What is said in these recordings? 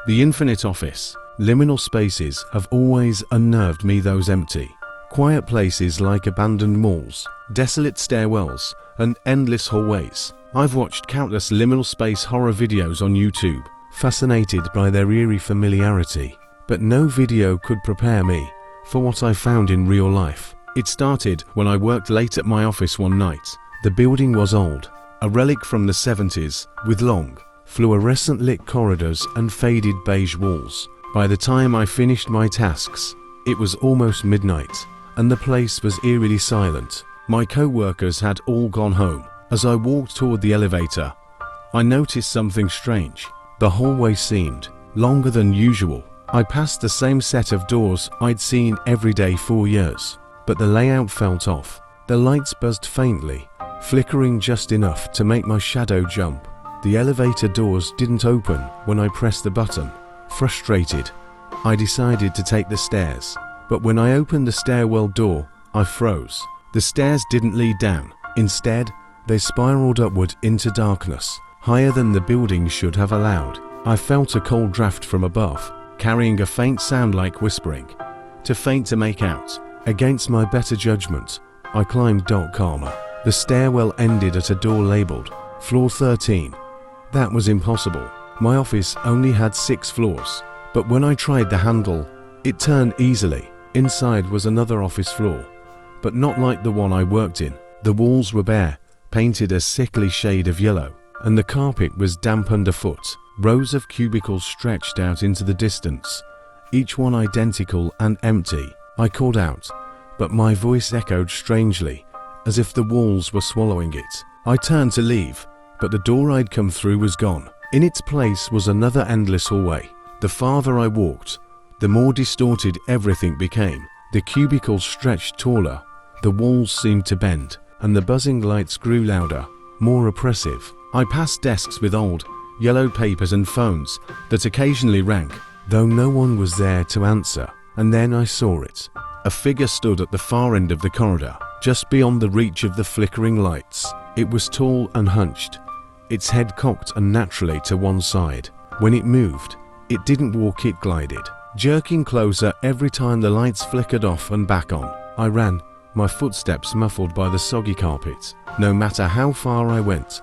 The infinite office. Liminal spaces have always unnerved me, those empty, quiet places like abandoned malls, desolate stairwells, and endless hallways. I've watched countless liminal space horror videos on YouTube, fascinated by their eerie familiarity, but no video could prepare me for what I found in real life. It started when I worked late at my office one night. The building was old, a relic from the 70s, with long, fluorescent lit corridors and faded beige walls. By the time I finished my tasks, it was almost midnight, and the place was eerily silent. My co-workers had all gone home. As I walked toward the elevator, I noticed something strange. The hallway seemed longer than usual. I passed the same set of doors I'd seen every day for years, but the layout felt off. The lights buzzed faintly, flickering just enough to make my shadow jump. The elevator doors didn't open when I pressed the button. Frustrated, I decided to take the stairs, but when I opened the stairwell door, I froze. The stairs didn't lead down. Instead, they spiraled upward into darkness, higher than the building should have allowed. I felt a cold draft from above, carrying a faint sound like whispering, too faint to make out. Against my better judgment, I climbed calmer. The stairwell ended at a door labeled Floor 13. That was impossible. My office only had 6 floors, but when I tried the handle, it turned easily. Inside was another office floor, but not like the one I worked in. The walls were bare, painted a sickly shade of yellow, and the carpet was damp underfoot. Rows of cubicles stretched out into the distance, each one identical and empty. I called out, but my voice echoed strangely, as if the walls were swallowing it. I turned to leave, but the door I'd come through was gone. In its place was another endless hallway. The farther I walked, the more distorted everything became. The cubicles stretched taller, the walls seemed to bend, and the buzzing lights grew louder, more oppressive. I passed desks with old, yellowed papers and phones that occasionally rang, though no one was there to answer. And then I saw it. A figure stood at the far end of the corridor, just beyond the reach of the flickering lights. It was tall and hunched, its head cocked unnaturally to one side. When it moved, it didn't walk, it glided, jerking closer every time the lights flickered off and back on. I ran, my footsteps muffled by the soggy carpet. No matter how far I went,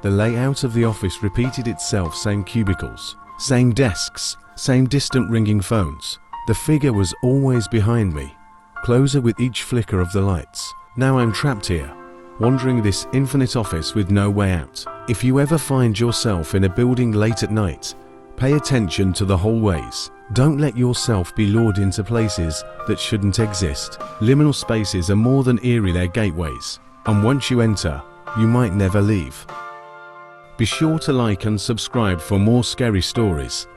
the layout of the office repeated itself. Same cubicles, same desks, same distant ringing phones. The figure was always behind me, closer with each flicker of the lights. Now I'm trapped here, wandering this infinite office with no way out. If you ever find yourself in a building late at night, pay attention to the hallways. Don't let yourself be lured into places that shouldn't exist. Liminal spaces are more than eerie, they're gateways, and once you enter, you might never leave. Be sure to like and subscribe for more scary stories.